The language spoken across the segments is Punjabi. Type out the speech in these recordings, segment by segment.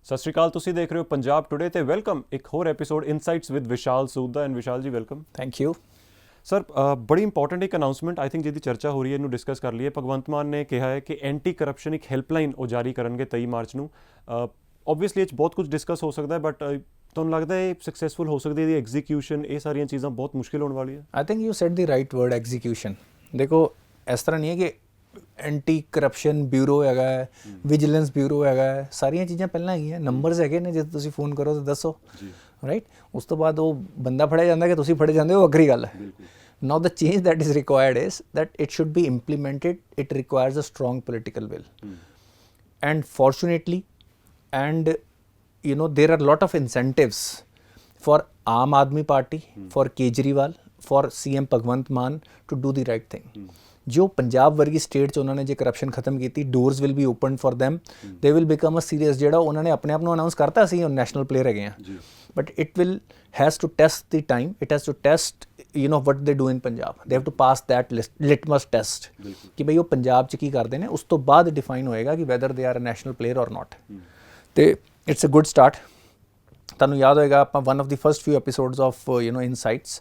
ਸਤਿ ਸ਼੍ਰੀ ਅਕਾਲ, ਤੁਸੀਂ ਦੇਖ ਰਹੇ ਹੋ ਪੰਜਾਬ ਟੁਡੇ ਤੇ ਵੈਲਕਮ ਇੱਕ ਹੋਰ episode insights with Vishal Sood ਦਾ। And Vishal ji welcome. Thank you sir, ਬੜੀ ਇੰਪੋਰਟੈਂਟ ਇੱਕ ਅਨਾਉਂਸਮੈਂਟ ਆਈ ਥਿੰਕ ਜਿਹਦੀ ਚਰਚਾ ਹੋ ਰਹੀ ਹੈ, ਇਹਨੂੰ ਡਿਸਕਸ ਕਰ ਲਈਏ। ਭਗਵੰਤ ਮਾਨ ਨੇ ਕਿਹਾ ਹੈ ਕਿ ਐਂਟੀ ਕਰਪਸ਼ਨ ਇੱਕ ਹੈਲਪਲਾਈਨ ਉਹ ਜਾਰੀ ਕਰਨਗੇ 23 ਮਾਰਚ ਨੂੰ। ਓਬਵੀਅਸਲੀ ਇਹ 'ਚ ਬਹੁਤ ਕੁਝ ਡਿਸਕਸ ਹੋ ਸਕਦਾ ਹੈ, ਬਟ ਤੁਹਾਨੂੰ ਲੱਗਦਾ ਹੈ ਇਹ ਸਕਸੈਸਫੁਲ ਹੋ ਸਕਦੀ ਹੈ? ਇਹਦੀ ਐਗਜ਼ੀਕਿਊਸ਼ਨ, ਇਹ ਸਾਰੀਆਂ ਚੀਜ਼ਾਂ ਬਹੁਤ ਮੁਸ਼ਕਿਲ ਹੋਣ ਵਾਲੀ ਹੈ। I think you said the right word, execution. ਦੇਖੋ, ਇਸ ਤਰ੍ਹਾਂ ਨਹੀਂ ਹੈ ਕਿ ਐਂਟੀ ਕਰਪਸ਼ਨ ਬਿਊਰੋ ਹੈਗਾ ਹੈ, ਵਿਜੀਲੈਂਸ ਬਿਊਰੋ ਹੈਗਾ ਹੈ, ਸਾਰੀਆਂ ਚੀਜ਼ਾਂ ਪਹਿਲਾਂ ਹੈਗੀਆਂ, ਨੰਬਰਸ ਹੈਗੇ ਨੇ। ਜਦੋਂ ਤੁਸੀਂ ਫੋਨ ਕਰੋ ਤਾਂ ਦੱਸੋ, ਰਾਈਟ। ਉਸ ਤੋਂ ਬਾਅਦ ਉਹ ਬੰਦਾ ਫੜਿਆ ਜਾਂਦਾ ਕਿ ਤੁਸੀਂ ਫੜੇ ਜਾਂਦੇ ਹੋ, ਉਹ ਵੱਖਰੀ ਗੱਲ ਹੈ। Now the change that is required is that it should be implemented. It requires a strong political will. And fortunately, and you know, there are a lot of incentives for Aam Aadmi Party, for Kejriwal, for CM Bhagwant Mann to do the right thing. ਜੋ ਪੰਜਾਬ ਵਰਗੀ ਸਟੇਟ 'ਚ ਉਹਨਾਂ ਨੇ ਜੇ ਕਰਪਸ਼ਨ ਖਤਮ ਕੀਤੀ, doors will be open for them. They will become a serious, ਜਿਹੜਾ ਉਹਨਾਂ ਨੇ ਆਪਣੇ ਆਪ ਨੂੰ ਅਨਾਊਂਸ ਕਰਤਾ ਸੀ ਉਹ ਨੈਸ਼ਨਲ ਪਲੇਅਰ ਹੈਗੇ ਆ, but it will has to test the time. It has to test, you know, what they do in Punjab. They have to pass that litmus test ਕਿ ਬਈ ਉਹ ਪੰਜਾਬ 'ਚ ਕੀ ਕਰਦੇ ਨੇ। ਉਸ ਤੋਂ ਬਾਅਦ ਡਿਫਾਈਨ ਹੋਏਗਾ ਕਿ whether they are a national player or not. ਤੇ it's a good start. ਤੁਹਾਨੂੰ ਯਾਦ ਹੋਏਗਾ ਆਪਾਂ one of the first few episodes of you know insights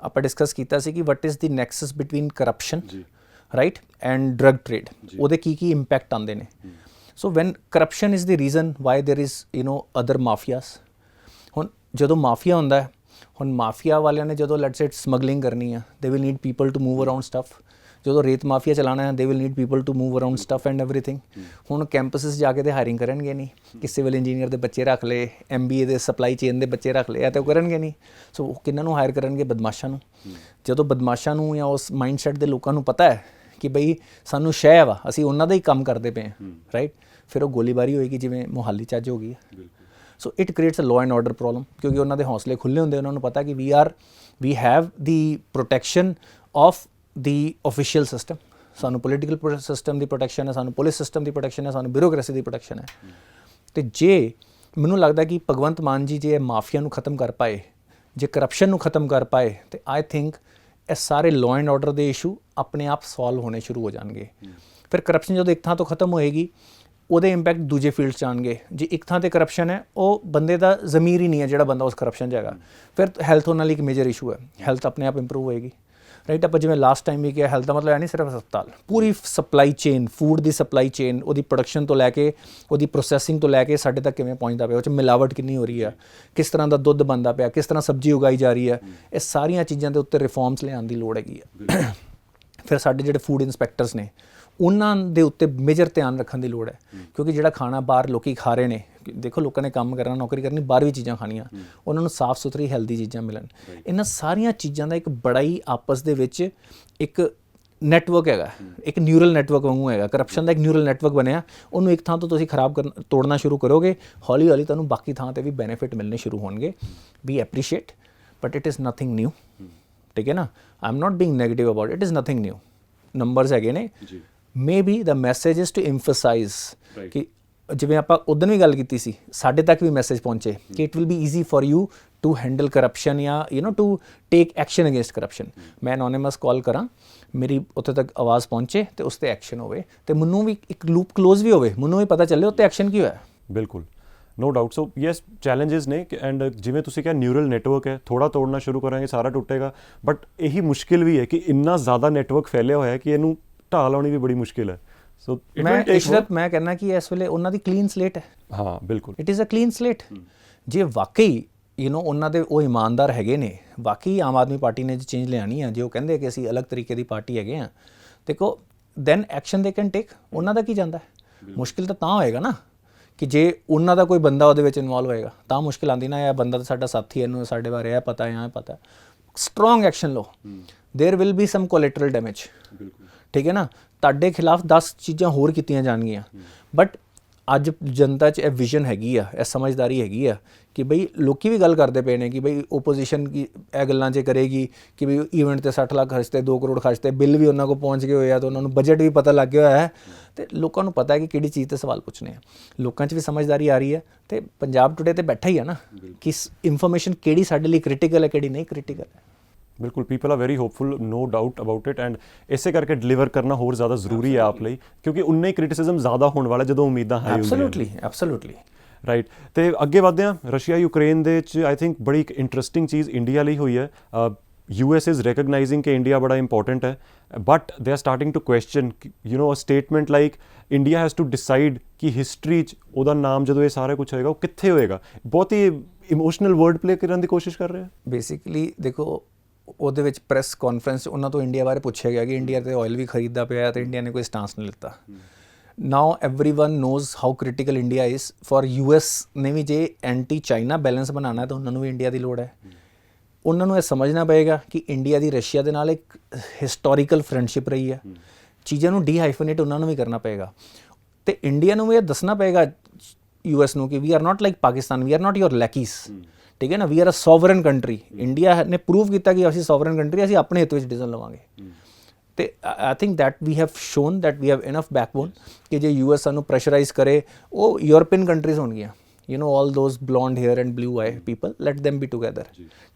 ਆਪਾਂ ਡਿਸਕਸ ਕੀਤਾ ਸੀ ਕਿ what is the nexus between corruption, right, and drug trade. ਉਹਦੇ ਕੀ ਇੰਪੈਕਟ ਆਉਂਦੇ ਨੇ। So when corruption is the reason why there is you know other mafias. ਹੁਣ ਜਦੋਂ ਮਾਫੀਆ ਹੁੰਦਾ ਹੈ, ਹੁਣ ਮਾਫੀਆ ਵਾਲਿਆਂ ਨੇ ਜਦੋਂ ਲੈਟਸ ਸੇ ਸਮਗਲਿੰਗ ਕਰਨੀ ਆ, they will need people to move around stuff. ਜਦੋਂ ਰੇਤ ਮਾਫੀਆ ਚਲਾਉਣਾ ਹੈ, they will need people to move around stuff and everything. ਹੁਣ ਕੈਂਪਸਿਸ ਜਾ ਕੇ ਤੇ ਹਾਇਰਿੰਗ ਕਰਨਗੇ ਨਹੀਂ, ਕਿ ਸਿਵਲ ਇੰਜੀਨੀਅਰ ਦੇ ਬੱਚੇ ਰੱਖ ਲਏ, MBA ਦੇ ਸਪਲਾਈ ਚੇਨ ਦੇ ਬੱਚੇ ਰੱਖ ਲਏ, ਇਹ ਤਾਂ ਉਹ ਕਰਨਗੇ ਨਹੀਂ। ਸੋ ਕਿਹਨਾਂ ਨੂੰ ਹਾਇਰ ਕਰਨਗੇ? ਬਦਮਾਸ਼ਾਂ ਨੂੰ। ਜਦੋਂ ਬਦਮਾਸ਼ਾਂ ਨੂੰ ਜਾਂ ਉਸ ਮਾਈਂਡ ਸੈਟ ਦੇ ਲੋਕਾਂ ਨੂੰ ਪਤਾ ਹੈ ਕਿ ਬਈ ਸਾਨੂੰ ਸ਼ਹਿ ਵਾ, ਅਸੀਂ ਉਹਨਾਂ ਦਾ ਹੀ ਕੰਮ ਕਰਦੇ ਪਏ ਹਾਂ, ਰਾਈਟ, ਫਿਰ ਉਹ ਗੋਲੀਬਾਰੀ ਹੋਏਗੀ ਜਿਵੇਂ ਮੋਹਾਲੀ 'ਚ ਅੱਜ ਹੋ ਗਈ ਹੈ। So it creates a law and order problem, ਕਿਉਂਕਿ ਉਹਨਾਂ ਦੇ ਹੌਸਲੇ ਖੁੱਲ੍ਹੇ ਹੁੰਦੇ, ਉਹਨਾਂ ਨੂੰ ਪਤਾ ਕਿ we have the protection of the official system. ਸਾਨੂੰ ਪੋਲੀਟੀਕਲ ਸਿਸਟਮ ਦੀ ਪ੍ਰੋਟੈਕਸ਼ਨ ਹੈ, ਸਾਨੂੰ ਪੁਲਿਸ ਸਿਸਟਮ ਦੀ ਪ੍ਰੋਟੈਕਸ਼ਨ ਹੈ, ਸਾਨੂੰ ਬਿਊਰੋਕ੍ਰੇਸੀ ਦੀ ਪ੍ਰੋਟੈਕਸ਼ਨ ਹੈ। ਅਤੇ ਜੇ ਮੈਨੂੰ ਲੱਗਦਾ ਕਿ ਭਗਵੰਤ ਮਾਨ ਜੀ ਜੇ ਇਹ ਮਾਫੀਆ ਨੂੰ ਖਤਮ ਕਰ ਪਾਏ, ਜੇ ਕਰਪਸ਼ਨ ਨੂੰ ਖਤਮ ਕਰ ਪਾਏ, ਤੇ ਆਈ ਥਿੰਕ ਇਹ ਸਾਰੇ ਲਾਅ ਐਂਡ ਆਰਡਰ ਦੇ ਇਸ਼ੂ ਆਪਣੇ ਆਪ ਸੋਲਵ ਹੋਣੇ ਸ਼ੁਰੂ ਹੋ ਜਾਣਗੇ। ਫਿਰ ਕਰਪਸ਼ਨ ਜਦੋਂ ਇੱਕ ਥਾਂ ਤੋਂ ਖਤਮ ਹੋਏਗੀ, ਉਹਦੇ ਇੰਪੈਕਟ ਦੂਜੇ ਫੀਲਡ 'ਚ ਆਉਣਗੇ। ਜੇ ਇੱਕ ਥਾਂ 'ਤੇ ਕਰਪਸ਼ਨ ਹੈ, ਉਹ ਬੰਦੇ ਦਾ ਜ਼ਮੀਰ ਹੀ ਨਹੀਂ ਹੈ ਜਿਹੜਾ ਬੰਦਾ ਉਸ ਕਰਪਸ਼ਨ 'ਚ ਹੈਗਾ। ਫਿਰ ਹੈਲਥ ਉਹਨਾਂ ਲਈ ਇੱਕ ਮੇਜਰ ਇਸ਼ੂ ਹੈ, ਹੈਲਥ ਆਪਣੇ ਆਪ ਇੰਪਰੂਵ ਹੋਏਗੀ, ਰਾਈਟ। ਆਪਾਂ ਜਿਵੇਂ ਲਾਸਟ ਟਾਈਮ ਵੀ ਕਿਹਾ, ਹੈਲਥ ਦਾ ਮਤਲਬ ਹੈ ਨਹੀਂ ਸਿਰਫ ਹਸਪਤਾਲ, ਪੂਰੀ ਸਪਲਾਈ ਚੇਨ, ਫੂਡ ਦੀ ਸਪਲਾਈ ਚੇਨ, ਉਹਦੀ ਪ੍ਰੋਡਕਸ਼ਨ ਤੋਂ ਲੈ ਕੇ ਉਹਦੀ ਪ੍ਰੋਸੈਸਿੰਗ ਤੋਂ ਲੈ ਕੇ ਸਾਡੇ ਤੱਕ ਕਿਵੇਂ ਪਹੁੰਚਦਾ ਪਿਆ, ਉਹ 'ਚ ਮਿਲਾਵਟ ਕਿੰਨੀ ਹੋ ਰਹੀ ਹੈ, ਕਿਸ ਤਰ੍ਹਾਂ ਦਾ ਦੁੱਧ ਬਣਦਾ ਪਿਆ, ਕਿਸ ਤਰ੍ਹਾਂ ਸਬਜ਼ੀ ਉਗਾਈ ਜਾ ਰਹੀ ਹੈ, ਇਹ ਸਾਰੀਆਂ ਚੀਜ਼ਾਂ ਦੇ ਉੱਤੇ ਰਿਫੋਰਮਸ ਲਿਆਉਣ ਦੀ ਲੋੜ ਹੈਗੀ ਹੈ। ਫਿਰ ਸਾਡੇ ਜਿਹੜੇ ਫੂਡ ਇੰਸਪੈਕਟਰਸ ਨੇ, ਉਹਨਾਂ ਦੇ ਉੱਤੇ ਮੇਜਰ ਧਿਆਨ ਰੱਖਣ ਦੀ ਲੋੜ ਹੈ, ਕਿਉਂਕਿ ਜਿਹੜਾ ਖਾਣਾ ਬਾਹਰ ਲੋਕੀ ਖਾ ਰਹੇ ਨੇ, ਦੇਖੋ ਲੋਕਾਂ ਨੇ ਕੰਮ ਕਰਨਾ, ਨੌਕਰੀ ਕਰਨੀ, ਬਾਹਰ ਵੀ ਚੀਜ਼ਾਂ ਖਾਣੀਆਂ, ਉਹਨਾਂ ਨੂੰ ਸਾਫ਼ ਸੁਥਰੀ ਹੈਲਦੀ ਚੀਜ਼ਾਂ ਮਿਲਣ। ਇਹਨਾਂ ਸਾਰੀਆਂ ਚੀਜ਼ਾਂ ਦਾ ਇੱਕ ਬੜਾ ਹੀ ਆਪਸ ਦੇ ਵਿੱਚ ਇੱਕ ਨੈਟਵਰਕ ਹੈਗਾ, ਇੱਕ ਨਿਊਰਲ ਨੈਟਵਰਕ ਵਾਂਗੂ ਹੈਗਾ। ਕਰਪਸ਼ਨ ਦਾ ਇੱਕ ਨਿਊਰਲ ਨੈਟਵਰਕ ਬਣਿਆ, ਉਹਨੂੰ ਇੱਕ ਥਾਂ ਤੋਂ ਤੁਸੀਂ ਤੋੜਨਾ ਸ਼ੁਰੂ ਕਰੋਗੇ, ਹੌਲੀ ਹੌਲੀ ਤੁਹਾਨੂੰ ਬਾਕੀ ਥਾਂ 'ਤੇ ਵੀ ਬੈਨੀਫਿਟ ਮਿਲਣੇ ਸ਼ੁਰੂ ਹੋਣਗੇ। We appreciate, but it is nothing new, ਠੀਕ ਹੈ ਨਾ। I am not being negative about it, is nothing new. Numbers ਹੈਗੇ ਨੇ। Maybe the message is to emphasise ਕਿ ਜਿਵੇਂ ਆਪਾਂ ਉਦੋਂ ਵੀ ਗੱਲ ਕੀਤੀ ਸੀ, ਸਾਡੇ ਤੱਕ ਵੀ ਮੈਸੇਜ ਪਹੁੰਚੇ ਕਿ it will be easy for you to handle corruption ਜਾਂ you know to take action against corruption. ਮੈਂ ਐਨੋਨਿਮਸ ਕਾਲ ਕਰਾਂ, ਮੇਰੀ ਉੱਥੇ ਤੱਕ ਆਵਾਜ਼ ਪਹੁੰਚੇ ਅਤੇ ਉਸ 'ਤੇ ਐਕਸ਼ਨ ਹੋਵੇ, ਅਤੇ ਮੈਨੂੰ ਵੀ ਇੱਕ ਲੂਪ ਕਲੋਜ਼ ਵੀ ਹੋਵੇ, ਮੈਨੂੰ ਵੀ ਪਤਾ ਚੱਲੇ ਉੱਤੇ ਐਕਸ਼ਨ ਕੀ ਹੋਇਆ। ਬਿਲਕੁਲ, no doubt. So yes, challenges ਨੇ, ਐਂਡ ਜਿਵੇਂ ਤੁਸੀਂ ਕਿਹਾ ਨਿਊਰਲ ਨੈਟਵਰਕ ਹੈ, ਥੋੜ੍ਹਾ ਤੋੜਨਾ ਸ਼ੁਰੂ ਕਰਾਂਗੇ ਸਾਰਾ ਟੁੱਟੇਗਾ। ਬਟ ਇਹੀ ਮੁਸ਼ਕਿਲ ਵੀ ਹੈ ਕਿ ਇੰਨਾ ਜ਼ਿਆਦਾ ਨੈਟਵਰਕ ਫੈਲਿਆ ਹੋਇਆ ਕਿ ਇਹਨੂੰ ਢਾਹ ਲਾਉਣੀ ਵੀ ਬੜੀ ਮੁਸ਼ਕਿਲ ਹੈ। ਸੋ ਮੈਂ ਕਹਿੰਦਾ ਕਿ ਇਸ ਵੇਲੇ ਉਹਨਾਂ ਦੀ ਕਲੀਨ ਸਲੇਟ ਹੈ। ਹਾਂ, ਬਿਲਕੁਲ, it is a clean slate. ਜੇ ਵਾਕਈ ਯੂ ਨੋ ਉਹਨਾਂ ਦੇ ਉਹ ਇਮਾਨਦਾਰ ਹੈਗੇ ਨੇ, ਵਾਕਈ ਆਮ ਆਦਮੀ ਪਾਰਟੀ ਨੇ ਜੇ ਚੇਂਜ ਲਿਆਉਣੀ ਆ, ਜੇ ਉਹ ਕਹਿੰਦੇ ਕਿ ਅਸੀਂ ਅਲੱਗ ਤਰੀਕੇ ਦੀ ਪਾਰਟੀ ਹੈਗੇ ਹਾਂ, ਦੇਖੋ then action they can take. ਉਹਨਾਂ ਦਾ ਕੀ ਜਾਂਦਾ ਹੈ? ਮੁਸ਼ਕਿਲ ਤਾਂ ਹੋਏਗਾ ਨਾ ਕਿ ਜੇ ਉਹਨਾਂ ਦਾ ਕੋਈ ਬੰਦਾ ਉਹਦੇ ਵਿੱਚ ਇਨਵੋਲਵ ਹੋਏਗਾ, ਤਾਂ ਮੁਸ਼ਕਿਲ ਆਉਂਦੀ ਨਾ। ਇਹ ਬੰਦਾ ਤਾਂ ਸਾਡਾ ਸਾਥੀ, ਇਹਨੂੰ ਸਾਡੇ ਬਾਰੇ ਇਹ ਪਤਾ, ਇਹ ਪਤਾ। ਸਟਰੋਂਗ ਐਕਸ਼ਨ ਲਓ, ਦੇਰ will be sum collateral damage, ਠੀਕ ਹੈ ਨਾ। ਤੁਹਾਡੇ ਖਿਲਾਫ 10 ਚੀਜ਼ਾਂ ਹੋਰ ਕੀਤੀਆਂ ਜਾਣਗੀਆਂ, ਬਟ ਅੱਜ ਜਨਤਾ 'ਚ ਇਹ ਵਿਜ਼ਨ ਹੈਗੀ ਆ, ਇਹ ਸਮਝਦਾਰੀ ਹੈਗੀ ਆ ਕਿ ਬਈ ਲੋਕੀ ਵੀ ਗੱਲ ਕਰਦੇ ਪਏ ਨੇ ਕਿ ਬਈ ਓਪੋਜੀਸ਼ਨ ਕੀ ਇਹ ਗੱਲਾਂ 'ਚ ਕਰੇਗੀ ਕਿ ਬਈ ਈਵੈਂਟ 'ਤੇ 60 ਲੱਖ ਖਰਚਤੇ, 2 ਕਰੋੜ ਖਰਚਤੇ, ਬਿੱਲ ਵੀ ਉਹਨਾਂ ਕੋਲ ਪਹੁੰਚ ਗਏ ਹੋਏ ਆ, ਅਤੇ ਉਹਨਾਂ ਨੂੰ ਬਜਟ ਵੀ ਪਤਾ ਲੱਗ ਗਿਆ ਹੋਇਆ ਹੈ, ਅਤੇ ਲੋਕਾਂ ਨੂੰ ਪਤਾ ਹੈ ਕਿ ਕਿਹੜੀ ਚੀਜ਼ 'ਤੇ ਸਵਾਲ ਪੁੱਛਣੇ ਆ। ਲੋਕਾਂ 'ਚ ਵੀ ਸਮਝਦਾਰੀ ਆ ਰਹੀ ਹੈ, ਅਤੇ ਪੰਜਾਬ ਟੁਡੇ 'ਤੇ ਬੈਠਾ ਹੀ ਆ ਨਾ ਕਿ ਇਨਫੋਰਮੇਸ਼ਨ ਕਿਹੜੀ ਸਾਡੇ ਲਈ ਕ੍ਰਿਟੀਕਲ ਹੈ, ਕਿਹੜੀ ਨਹੀਂ ਕ੍ਰਿਟੀਕਲ ਹੈ। ਬਿਲਕੁਲ, people are very hopeful, no doubt about it, and ਇਸੇ ਕਰਕੇ ਡਿਲੀਵਰ ਕਰਨਾ ਹੋਰ ਜ਼ਿਆਦਾ ਜ਼ਰੂਰੀ ਹੈ ਆਪ ਲਈ, ਕਿਉਂਕਿ ਉਨਾ ਹੀ ਕ੍ਰਿਟਿਸਿਜ਼ਮ ਜ਼ਿਆਦਾ ਹੋਣ ਵਾਲਾ ਜਦੋਂ ਉਮੀਦਾਂ ਹਾਈ ਹੁੰਦੀਆਂ। ਐਬਸੋਲੂਟਲੀ। ਰਾਈਟ ਤੇ ਅੱਗੇ ਵਧਦੇ ਹਾਂ ਰਸ਼ੀਆ ਯੂਕਰੇਨ ਦੇ ਵਿੱਚ ਆਈ ਥਿੰਕ ਬੜੀ ਇੱਕ ਇੰਟਰਸਟਿੰਗ ਚੀਜ਼ ਇੰਡੀਆ ਲਈ ਹੋਈ ਹੈ US is recognizing ਕਿ ਇੰਡੀਆ ਬੜਾ ਇੰਪੋਰਟੈਂਟ ਹੈ but they are starting to question you know a statement like India has to decide ਕਿ ਹਿਸਟਰੀ 'ਚ ਉਹਦਾ ਨਾਮ ਜਦੋਂ ਇਹ ਸਾਰਾ ਕੁਝ ਹੋਏਗਾ ਉਹ ਕਿੱਥੇ ਹੋਏਗਾ ਬਹੁਤ ਹੀ ਇਮੋਸ਼ਨਲ ਵਰਡ ਪਲੇ ਕਰਨ ਦੀ ਕੋਸ਼ਿਸ਼ ਕਰ ਰਹੇ ਆ ਬੇਸਿਕਲੀ ਦੇਖੋ ਉਹਦੇ ਵਿੱਚ ਪ੍ਰੈਸ ਕਾਨਫਰੰਸ ਉਹਨਾਂ ਤੋਂ ਇੰਡੀਆ ਬਾਰੇ ਪੁੱਛਿਆ ਗਿਆ ਕਿ ਇੰਡੀਆ ਤੇ ਆਇਲ ਵੀ ਖਰੀਦਦਾ ਪਿਆ ਤੇ ਇੰਡੀਆ ਨੇ ਕੋਈ ਸਟਾਂਸ ਨਹੀਂ ਲਿੱਤਾ now everyone knows how critical India is for US ਨੇ ਵੀ ਜੇ ਐਂਟੀ ਚਾਈਨਾ ਬੈਲੈਂਸ ਬਣਾਉਣਾ ਤਾਂ ਉਹਨਾਂ ਨੂੰ ਵੀ ਇੰਡੀਆ ਦੀ ਲੋੜ ਹੈ ਉਹਨਾਂ ਨੂੰ ਇਹ ਸਮਝਣਾ ਪਏਗਾ ਕਿ ਇੰਡੀਆ ਦੀ ਰਸ਼ੀਆ ਦੇ ਨਾਲ ਇੱਕ ਹਿਸਟੋਰੀਕਲ ਫਰੈਂਡਸ਼ਿਪ ਰਹੀ ਹੈ ਚੀਜ਼ਾਂ ਨੂੰ ਡੀਹਾਈਫਨੇਟ ਉਹਨਾਂ ਨੂੰ ਵੀ ਕਰਨਾ ਪਏਗਾ ਤੇ ਇੰਡੀਆ ਨੂੰ ਵੀ ਇਹ ਦੱਸਣਾ ਪਏਗਾ US ਨੂੰ ਕਿ we are not like Pakistan we are not your lackeys ਠੀਕ ਹੈ ਨਾ we are a sovereign country India ਨੇ ਪ੍ਰੂਵ ਕੀਤਾ ਕਿ ਅਸੀਂ ਸੋਵਰਨ ਕੰਟਰੀ ਅਸੀਂ ਆਪਣੇ ਹਿੱਤ ਵਿੱਚ ਡਿਸੀਜਨ ਲਵਾਂਗੇ ਤੇ I think that we have shown that we have enough backbone ਕਿ ਜੇ US ਸਾਨੂੰ ਪ੍ਰੈਸ਼ਰਾਈਜ਼ ਕਰੇ ਉਹ ਯੂਰਪੀਅਨ ਕੰਟਰੀਜ਼ ਹੋਣਗੀਆਂ you know all those blonde hair and blue eye people let them be together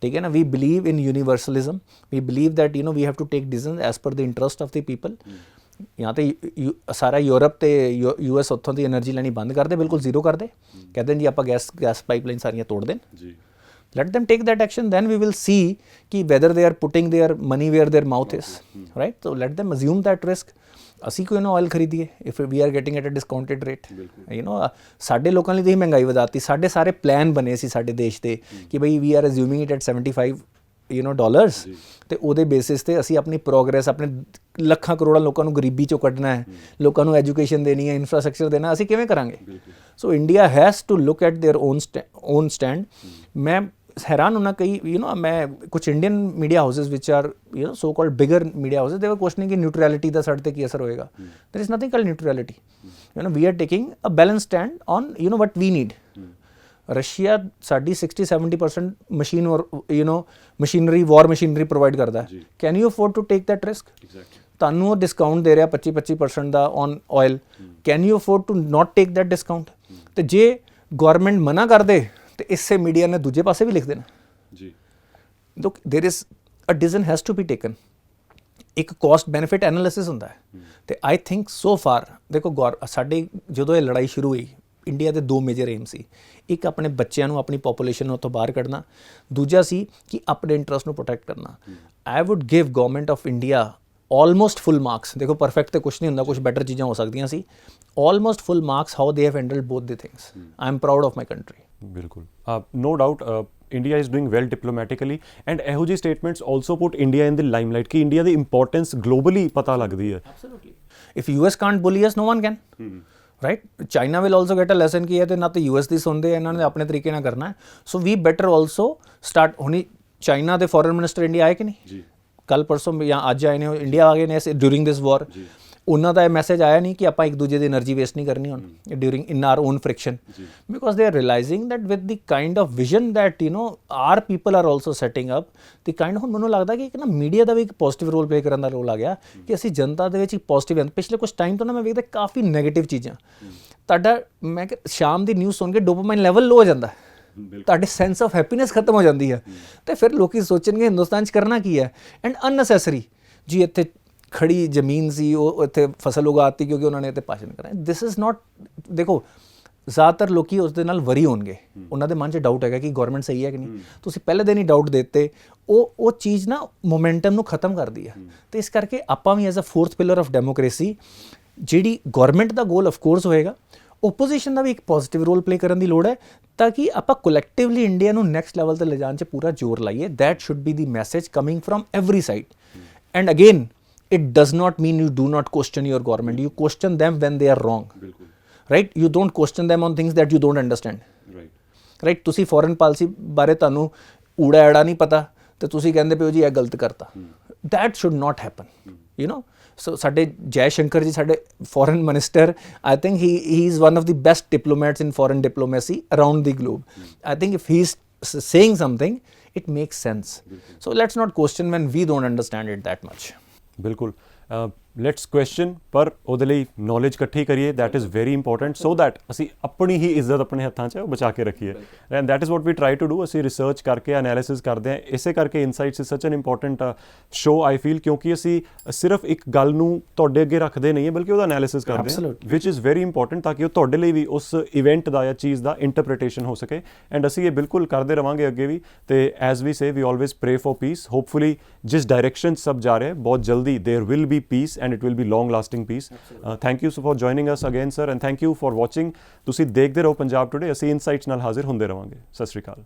ठीक है ना we believe in universalism we believe that you know we have to take decisions as per the interest of the people यहाँ ਤੇ ਸਾਰਾ ਯੂਰਪ ਤੇ US ਉੱਥੋਂ ਦੀ એનર્ਜੀ ਲੈਣੀ ਬੰਦ ਕਰ ਦੇ ਬਿਲਕੁਲ ਜ਼ੀਰੋ ਕਰ ਦੇ ਕਹਿੰਦੇ ਜੀ ਆਪਾਂ ਗੈਸ ਪਾਈਪਲਾਈਨ ਸਾਰੀਆਂ ਤੋੜ ਦੇਣ ਜੀ let them take that action then we will see ki whether they are putting their money where their mouth is right so let them assume that risk ਅਸੀਂ ਕੋਈ ਨਾ ਆਇਲ ਖਰੀਦੀਏ if we are getting at a discounted rate you know ਸਾਡੇ ਲੋਕਾਂ ਲਈ ਤੁਸੀਂ ਮਹਿੰਗਾਈ ਵਧਾਤੀ ਸਾਡੇ ਸਾਰੇ ਪਲਾਨ ਬਣੇ ਸੀ ਸਾਡੇ ਦੇਸ਼ ਦੇ ਕਿ ਬਈ we are assuming it at 75 you know dollars ਤੇ ਉਹਦੇ ਬੇਸਿਸ ਤੇ ਅਸੀਂ ਆਪਣੀ ਪ੍ਰੋਗਰੈਸ ਆਪਣੇ ਲੱਖਾਂ ਕਰੋੜਾਂ ਲੋਕਾਂ ਨੂੰ ਗਰੀਬੀ ਚੋਂ ਕੱਢਣਾ ਹੈ ਲੋਕਾਂ ਨੂੰ ਐਜੂਕੇਸ਼ਨ ਦੇਣੀ ਹੈ ਇਨਫਰਾਸਟ੍ਰਕਚਰ ਦੇਣਾ ਅਸੀਂ ਕਿਵੇਂ ਕਰਾਂਗੇ so India has to look at their own stand ਮੈਂ हैरान होना कई यू नो मैं कुछ Indian media houses which are you know so called bigger media houses they were questioning कि न्यूट्रलिटी का साढ़े की असर होएगा there is nothing called neutrality you know we are taking a balance stand on you know what we need Russia साडी 60-70% मशीन और you know machinery war machinery provide करता है can you afford to take that risk ਤੁਹਾਨੂੰ ਡਿਸਕਾਊਂਟ ਦੇ ਰਿਹਾ 25% ਦਾ on oil can you afford to not take that discount ਤੇ ਜੇ ਗਵਰਨਮੈਂਟ ਮਨਾ ਕਰ ਦੇ ਤੇ ਇਸੇ ਮੀਡੀਆ ਨੇ ਦੂਜੇ ਪਾਸੇ ਵੀ ਲਿਖ ਦੇਣਾ ਜੀ look there is a decision has to be taken ਇੱਕ ਕਾਸਟ ਬੈਨੀਫਿਟ ਐਨਾਲਿਸਿਸ ਹੁੰਦਾ ਹੈ ਤੇ ਆਈ ਥਿੰਕ ਸੋ ਫਾਰ ਦੇਖੋ ਸਾਡੇ ਜਦੋਂ ਇਹ ਲੜਾਈ ਸ਼ੁਰੂ ਹੋਈ ਇੰਡੀਆ ਦੇ ਦੋ ਮੇਜਰ ਏਮ ਸੀ ਇੱਕ ਆਪਣੇ ਬੱਚਿਆਂ ਨੂੰ ਆਪਣੀ ਪੋਪੂਲੇਸ਼ਨ ਨੂੰ ਉੱਥੋਂ ਬਾਹਰ ਕੱਢਣਾ ਦੂਜਾ ਸੀ ਕਿ ਆਪਣੇ ਇੰਟਰਸਟ ਨੂੰ ਪ੍ਰੋਟੈਕਟ ਕਰਨਾ I would give government of India almost full marks ਦੇਖੋ ਪਰਫੈਕਟ ਤੇ ਕੁਛ ਨਹੀਂ ਹੁੰਦਾ ਕੁਛ ਬੈਟਰ ਚੀਜ਼ਾਂ ਹੋ ਸਕਦੀਆਂ ਸੀ almost full marks how they have handled both the things I am proud of my country ਬਿਲਕੁਲ no doubt India is doing well diplomatically and ਇਹੋ ਜਿਹੇ statements also put India in the limelight ਕਿ ਇੰਡੀਆ ਦੀ ਇੰਪੋਰਟੈਂਸ ਗਲੋਬਲੀ ਪਤਾ ਲੱਗਦੀ ਹੈ absolutely if US can't bully us no one can right China will also get a lesson ਕਿ ਇਹ ਤੇ ਨਾ ਤੇ US ਦੀ ਸੁਣਦੇ ਇਹਨਾਂ ਨੇ ਆਪਣੇ ਤਰੀਕੇ ਨਾਲ ਕਰਨਾ ਹੈ so we better also start ਹੁਣੀ ਚਾਈਨਾ ਦੇ ਫੋਰਨ ਮਿਨਿਸਟਰ ਇੰਡੀਆ ਆਏ ਕਿ ਨਹੀਂ ਜੀ ਕੱਲ ਪਰਸੋਂ ਜਾਂ ਅੱਜ ਆਏ ਨੇ ਇੰਡੀਆ ਆ ਗਏ ਨੇ ਡਿਊਰਿੰਗ ਦਿਸ ਵਾਰ ਉਹਨਾਂ ਦਾ ਇਹ ਮੈਸੇਜ ਆਇਆ ਨਹੀਂ ਕਿ ਆਪਾਂ ਇੱਕ ਦੂਜੇ ਦੀ એનર્ਜੀ ਵੇਸਟ ਨਹੀਂ ਕਰਨੀ ਹੁਣ during in our own friction because they are realizing that with the kind of vision that you know our people are also setting up the kind ਹੁਣ ਮੈਨੂੰ ਲੱਗਦਾ ਕਿ ਇੱਕ ਨਾ ਮੀਡੀਆ ਦਾ ਵੀ ਇੱਕ ਪੋਜ਼ਿਟਿਵ ਰੋਲ ਪਲੇ ਕਰਨ ਦਾ ਰੋਲ ਆ ਗਿਆ ਕਿ ਅਸੀਂ ਜਨਤਾ ਦੇ ਵਿੱਚ ਇੱਕ ਪੋਜ਼ਿਟਿਵ ਪਿਛਲੇ ਕੁਝ ਟਾਈਮ ਤੋਂ ਨਾ ਮੈਂ ਵੇਖਦਾ ਕਾਫੀ ਨੈਗੇਟਿਵ ਚੀਜ਼ਾਂ ਤੁਹਾਡਾ ਮੈਂ ਕਿ ਸ਼ਾਮ ਦੀ ਨਿਊਜ਼ ਸੁਣ ਕੇ ਡੋਪਾਮਾਈਨ ਲੈਵਲ ਲੋ ਹੋ ਜਾਂਦਾ ਤੁਹਾਡੇ ਸੈਂਸ ਆਫ ਹੈਪੀਨੈਸ ਖਤਮ ਹੋ ਜਾਂਦੀ ਹੈ ਤੇ ਫਿਰ ਲੋਕੀ ਸੋਚਣਗੇ ਹਿੰਦੁਸਤਾਨ 'ਚ ਕਰਨਾ ਕੀ ਹੈ ਐਂਡ ਅਨਨੈਸੈਸਰੀ ਜੀ ਇੱਥੇ ਖੜੀ ਜ਼ਮੀਨ ਸੀ ਉਹ ਇੱਥੇ ਫਸਲ ਉਗਾਤੀ ਕਿਉਂਕਿ ਉਹਨਾਂ ਨੇ ਇੱਥੇ ਭਾਸ਼ਣ ਕਰਾਇਆ ਦਿਸ ਇਜ਼ ਨਾਟ ਦੇਖੋ ਜ਼ਿਆਦਾਤਰ ਲੋਕੀ ਉਸ ਦੇ ਨਾਲ ਵਰੀ ਹੋਣਗੇ ਉਹਨਾਂ ਦੇ ਮਨ 'ਚ ਡਾਊਟ ਹੈਗਾ ਕਿ ਗਵਰਨਮੈਂਟ ਸਹੀ ਹੈ ਕਿ ਨਹੀਂ ਤੁਸੀਂ ਪਹਿਲੇ ਦਿਨ ਹੀ ਡਾਊਟ ਦਿੱਤੇ ਉਹ ਚੀਜ਼ ਨਾ ਮੋਮੈਂਟਮ ਨੂੰ ਖਤਮ ਕਰਦੀ ਹੈ ਤੇ ਇਸ ਕਰਕੇ ਆਪਾਂ ਵੀ as a fourth pillar of democracy ਜਿਹੜੀ ਗਵਰਨਮੈਂਟ ਦਾ ਗੋਲ ਆਫ ਕੋਰਸ ਹੋਏਗਾ ਓਪੋਜੀਸ਼ਨ ਦਾ ਵੀ ਇੱਕ ਪੋਜ਼ਿਟਿਵ ਰੋਲ ਪਲੇ ਕਰਨ ਦੀ ਲੋੜ ਹੈ ਤਾਂ ਕਿ ਆਪਾਂ ਕੋਲੈਕਟਿਵਲੀ ਇੰਡੀਆ ਨੂੰ ਨੈਕਸਟ ਲੈਵਲ ਤੇ ਲਿਜਾਣ 'ਚ ਪੂਰਾ ਜ਼ੋਰ ਲਾਈਏ that should be the message coming firm every side and again it does not mean you do not question your government you question them when they are wrong right you don't question them on things that you don't understand right ਤੁਸੀਂ foreign policy ਬਾਰੇ ਤੁਹਾਨੂੰ ਊੜਾ ਐੜਾ ਨਹੀਂ ਪਤਾ ਤੇ ਤੁਸੀਂ ਕਹਿੰਦੇ ਪਿਓ ਜੀ ਇਹ ਗਲਤ ਕਰਤਾ that should not happen you know so ਸਾਡੇ ਜੈ ਸ਼ੰਕਰ ਜੀ ਸਾਡੇ foreign minister I think he is one of the best diplomats in foreign diplomacy around the globe I think if he is saying something it makes sense so let's not question when we don't understand it that much ਬਿਲਕੁਲ ਲੈਟਸ ਕੁਐਸਚਨ, ਪਰ ਉਹਦੇ ਲਈ ਨੌਲੇਜ ਇਕੱਠੀ ਕਰੀਏ, that is very important, so that ਅਸੀਂ ਆਪਣੀ ਹੀ ਇੱਜ਼ਤ ਆਪਣੇ ਹੱਥਾਂ 'ਚ ਬਚਾ ਕੇ ਰੱਖੀਏ। And that is what we try to do. ਅਸੀਂ ਰਿਸਰਚ ਕਰਕੇ ਐਨਾਲਿਸਿਸ ਕਰਦੇ ਹਾਂ, ਇਸੇ ਕਰਕੇ insights is such an important so I feel, ਕਿਉਂਕਿ ਅਸੀਂ ਸਿਰਫ ਇੱਕ ਗੱਲ ਨੂੰ ਤੁਹਾਡੇ ਅੱਗੇ ਰੱਖਦੇ ਨਹੀਂ ਹੈ, ਬਲਕਿ ਉਹਦਾ ਐਨਾਲਿਸਿਸ ਕਰਦੇ ਹਾਂ, ਵਿਚ ਇਜ਼ ਵੈਰੀ ਇੰਪੋਰਟੈਂਟ, ਤਾਂ ਕਿ ਉਹ ਤੁਹਾਡੇ ਲਈ ਵੀ ਉਸ ਇਵੈਂਟ ਦਾ ਜਾਂ ਚੀਜ਼ ਦਾ ਇੰਟਰਪ੍ਰੀਟੇਸ਼ਨ ਹੋ ਸਕੇ। ਐਂਡ ਅਸੀਂ ਇਹ ਬਿਲਕੁਲ ਕਰਦੇ ਰਵਾਂਗੇ ਅੱਗੇ ਵੀ। ਤੇ as we say, we always pray for peace. Hopefully ਜਿਸ ਡਾਇਰੈਕਸ਼ਨ ਸਭ ਜਾ ਰਿਹਾ, ਬਹੁਤ ਜਲਦੀ there will be peace and it will be long lasting peace. Thank you for joining us again sir, and thank you for watching. ਤੁਸੀਂ ਦੇਖਦੇ ਰਹੋ ਪੰਜਾਬ ਟੁਡੇ, ਅਸੀਂ ਇਨਸਾਈਟਸ ਨਾਲ ਹਾਜ਼ਰ ਹੁੰਦੇ ਰਵਾਂਗੇ। ਸਤਿ ਸ਼੍ਰੀ ਅਕਾਲ।